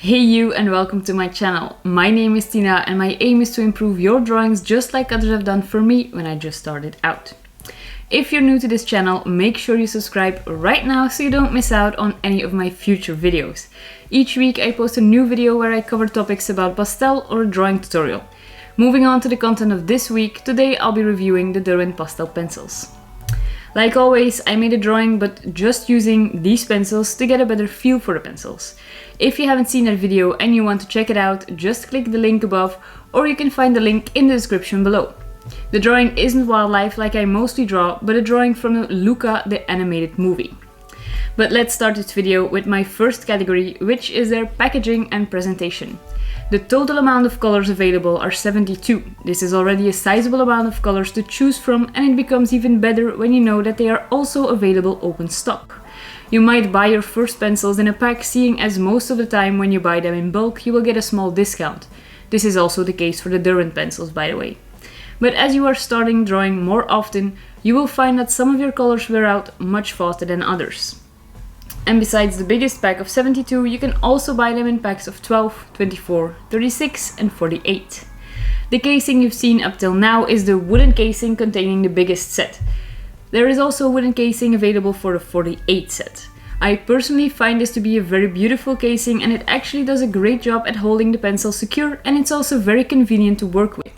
Hey you, and welcome to my channel. My name is Tina and my aim is to improve your drawings just like others have done for me when I just started out. If you're new to this channel, make sure you subscribe right now so you don't miss out on any of my future videos. Each week I post a new video where I cover topics about pastel or a drawing tutorial. Moving on to the content of this week, today I'll be reviewing the DERWENT pastel pencils. Like always, I made a drawing but just using these pencils to get a better feel for the pencils. If you haven't seen that video and you want to check it out, just click the link above or you can find the link in the description below. The drawing isn't wildlife like I mostly draw, but a drawing from Luca, the animated movie. But let's start this video with my first category, which is their packaging and presentation. The total amount of colors available are 72. This is already a sizable amount of colors to choose from, and it becomes even better when you know that they are also available open stock. You might buy your first pencils in a pack, seeing as most of the time when you buy them in bulk you will get a small discount. This is also the case for the DERWENT pencils, by the way. But as you are starting drawing more often, you will find that some of your colors wear out much faster than others. And besides the biggest pack of 72, you can also buy them in packs of 12, 24, 36 and 48. The casing you've seen up till now is the wooden casing containing the biggest set. There is also a wooden casing available for the 48 set. I personally find this to be a very beautiful casing, and it actually does a great job at holding the pencil secure, and it's also very convenient to work with.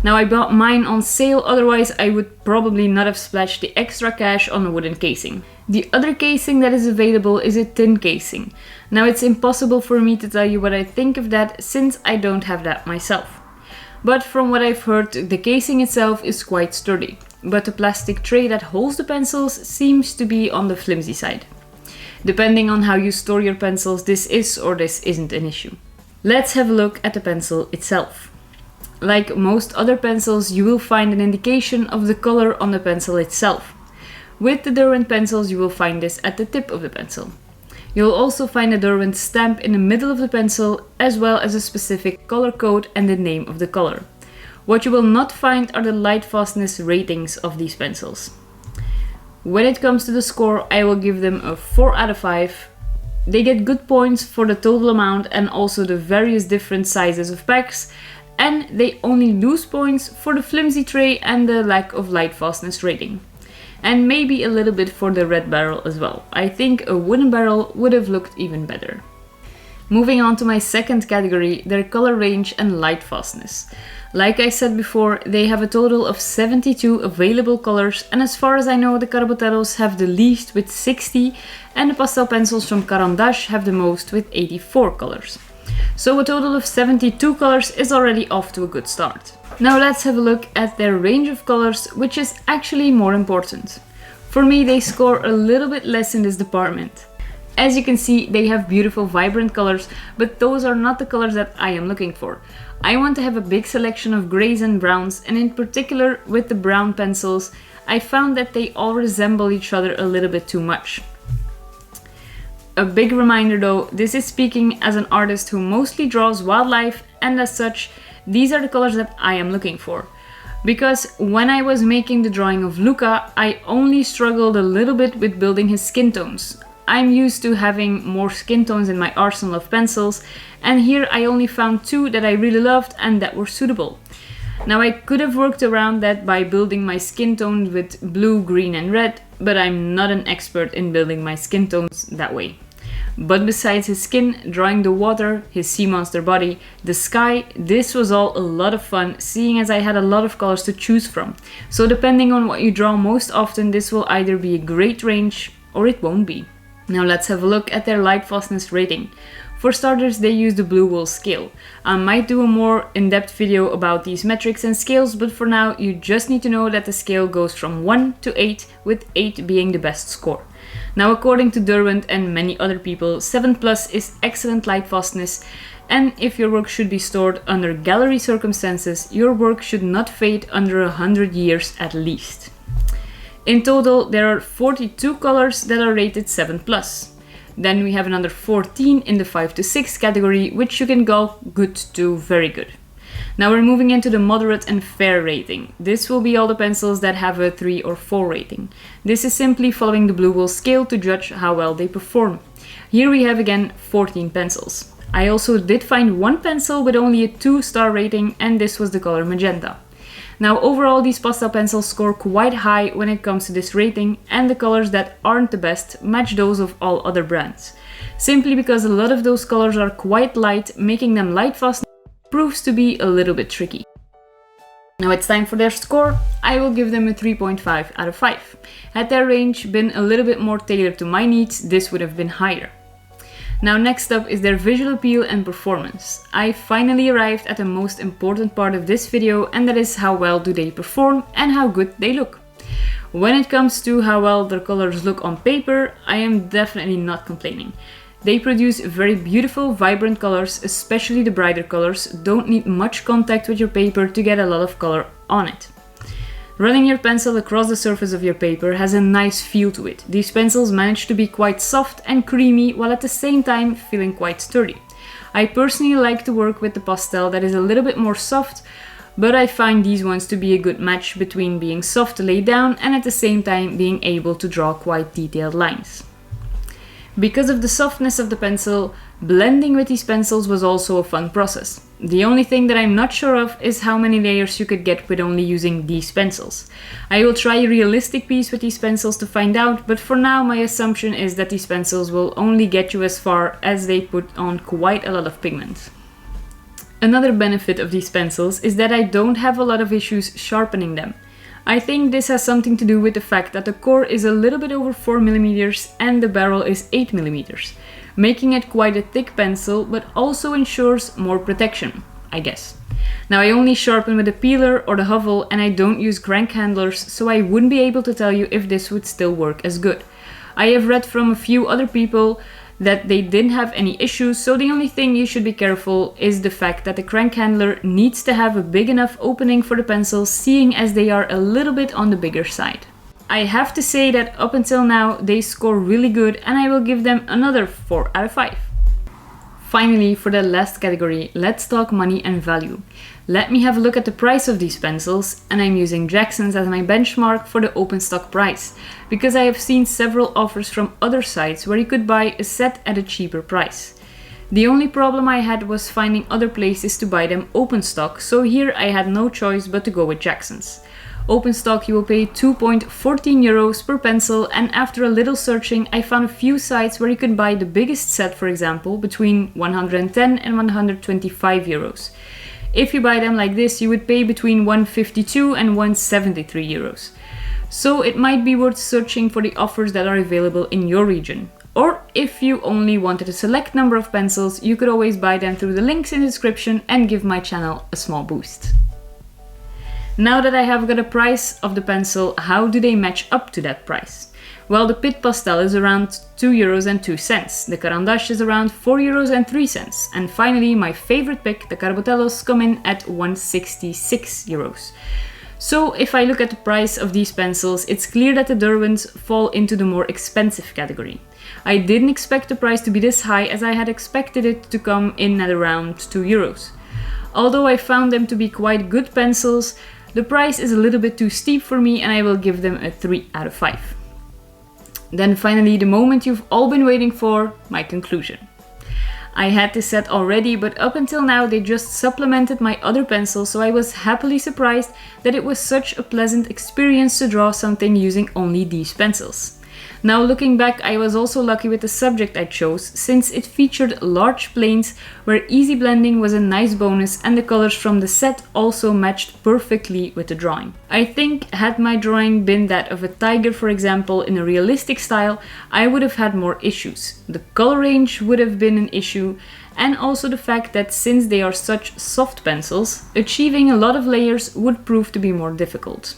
Now, I bought mine on sale, otherwise I would probably not have splashed the extra cash on the wooden casing. The other casing that is available is a tin casing. Now, it's impossible for me to tell you what I think of that since I don't have that myself. But from what I've heard, the casing itself is quite sturdy, but the plastic tray that holds the pencils seems to be on the flimsy side. Depending on how you store your pencils, this is or this isn't an issue. Let's have a look at the pencil itself. Like most other pencils, you will find an indication of the color on the pencil itself. With the DERWENT pencils, you will find this at the tip of the pencil. You'll also find a DERWENT stamp in the middle of the pencil, as well as a specific color code and the name of the color. What you will not find are the lightfastness ratings of these pencils. When it comes to the score, I will give them a 4 out of 5. They get good points for the total amount and also the various different sizes of packs, and they only lose points for the flimsy tray and the lack of lightfastness rating. And maybe a little bit for the red barrel as well. I think a wooden barrel would have looked even better. Moving on to my second category, their color range and lightfastness. Like I said before, they have a total of 72 available colors, and as far as I know, the Caraboteros have the least with 60, and the pastel pencils from Caran d'Ache have the most with 84 colors. So a total of 72 colors is already off to a good start. Now let's have a look at their range of colors, which is actually more important. For me, they score a little bit less in this department. As you can see, they have beautiful vibrant colors, but those are not the colors that I am looking for. I want to have a big selection of grays and browns, and in particular with the brown pencils, I found that they all resemble each other a little bit too much. A big reminder though, this is speaking as an artist who mostly draws wildlife, and as such, these are the colors that I am looking for. Because when I was making the drawing of Luca, I only struggled a little bit with building his skin tones. I'm used to having more skin tones in my arsenal of pencils, and here I only found 2 that I really loved and that were suitable. Now, I could have worked around that by building my skin tones with blue, green and red, but I'm not an expert in building my skin tones that way. But besides his skin, drawing the water, his sea monster body, the sky, this was all a lot of fun, seeing as I had a lot of colors to choose from. So depending on what you draw most often, this will either be a great range or it won't be. Now let's have a look at their lightfastness rating. For starters, they use the blue wool scale. I might do a more in-depth video about these metrics and scales, but for now you just need to know that the scale goes from 1 to 8, with 8 being the best score. Now, according to DERWENT and many other people, 7+ is excellent lightfastness, and if your work should be stored under gallery circumstances, your work should not fade under 100 years at least. In total, there are 42 colors that are rated 7+. Then we have another 14 in the 5 to 6 category, which you can go good to very good. Now we're moving into the moderate and fair rating. This will be all the pencils that have a 3 or 4 rating. This is simply following the blue wool scale to judge how well they perform. Here we have again 14 pencils. I also did find one pencil with only a 2-star rating, and this was the color magenta. Now overall these pastel pencils score quite high when it comes to this rating, and the colors that aren't the best match those of all other brands. Simply because a lot of those colors are quite light, making them light fast proves to be a little bit tricky. Now it's time for their score. I will give them a 3.5 out of 5. Had their range been a little bit more tailored to my needs, this would have been higher. Now next up is their visual appeal and performance. I finally arrived at the most important part of this video, and that is how well do they perform and how good they look. When it comes to how well their colors look on paper, I am definitely not complaining. They produce very beautiful, vibrant colors, especially the brighter colors. Don't need much contact with your paper to get a lot of color on it. Running your pencil across the surface of your paper has a nice feel to it. These pencils manage to be quite soft and creamy while at the same time feeling quite sturdy. I personally like to work with the pastel that is a little bit more soft, but I find these ones to be a good match between being soft to lay down and at the same time being able to draw quite detailed lines. Because of the softness of the pencil, blending with these pencils was also a fun process. The only thing that I'm not sure of is how many layers you could get with only using these pencils. I will try a realistic piece with these pencils to find out, but for now my assumption is that these pencils will only get you as far as they put on quite a lot of pigment. Another benefit of these pencils is that I don't have a lot of issues sharpening them. I think this has something to do with the fact that the core is a little bit over 4mm and the barrel is 8mm, making it quite a thick pencil, but also ensures more protection, I guess. Now I only sharpen with a peeler or the hovel, and I don't use crank handlers, so I wouldn't be able to tell you if this would still work as good. I have read from a few other people that they didn't have any issues, so the only thing you should be careful is the fact that the crank handler needs to have a big enough opening for the pencils, seeing as they are a little bit on the bigger side. I have to say that up until now they score really good, and I will give them another 4 out of 5. Finally, for the last category, let's talk money and value. Let me have a look at the price of these pencils, and I'm using Jackson's as my benchmark for the open stock price, because I have seen several offers from other sites where you could buy a set at a cheaper price. The only problem I had was finding other places to buy them open stock, so here I had no choice but to go with Jackson's. Open stock you will pay 2.14 euros per pencil, and after a little searching I found a few sites where you could buy the biggest set, for example, between 110 and 125 euros. If you buy them like this, you would pay between 152 and 173 euros. So it might be worth searching for the offers that are available in your region. Or if you only wanted a select number of pencils, you could always buy them through the links in the description and give my channel a small boost. Now that I have got a price of the pencil, how do they match up to that price? Well, the Pit Pastel is around 2 euros and 2 cents, the Caran d'Ache is around 4 euros and 3 cents, and finally my favorite pick, the Carbotellos, come in at 166 euros. So if I look at the price of these pencils, it's clear that the Derwents fall into the more expensive category. I didn't expect the price to be this high, as I had expected it to come in at around 2 euros. Although I found them to be quite good pencils, the price is a little bit too steep for me, and I will give them a 3 out of 5. Then finally, the moment you've all been waiting for, my conclusion. I had this set already, but up until now they just supplemented my other pencils, so I was happily surprised that it was such a pleasant experience to draw something using only these pencils. Now looking back, I was also lucky with the subject I chose, since it featured large planes where easy blending was a nice bonus, and the colors from the set also matched perfectly with the drawing. I think had my drawing been that of a tiger, for example, in a realistic style, I would have had more issues. The color range would have been an issue, and also the fact that since they are such soft pencils, achieving a lot of layers would prove to be more difficult.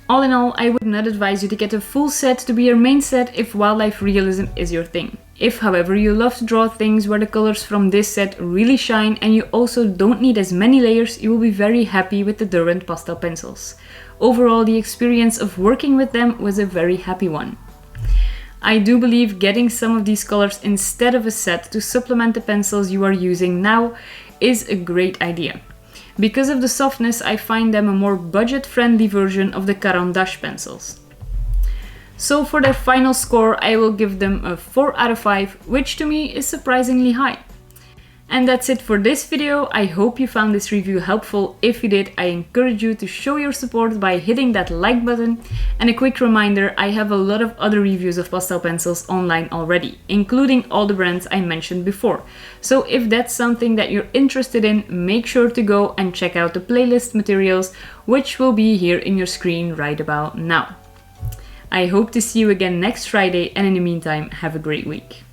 All in all, I would not advise you to get a full set to be your main set if wildlife realism is your thing. If, however, you love to draw things where the colors from this set really shine and you also don't need as many layers, you will be very happy with the Derwent pastel pencils. Overall, the experience of working with them was a very happy one. I do believe getting some of these colors instead of a set to supplement the pencils you are using now is a great idea. Because of the softness, I find them a more budget-friendly version of the Caran d'Ache pencils. So for their final score, I will give them a 4 out of 5, which to me is surprisingly high. And that's it for this video. I hope you found this review helpful. If you did, I encourage you to show your support by hitting that like button. And a quick reminder, I have a lot of other reviews of pastel pencils online already, including all the brands I mentioned before. So if that's something that you're interested in, make sure to go and check out the playlist materials, which will be here in your screen right about now. I hope to see you again next Friday, and in the meantime, have a great week.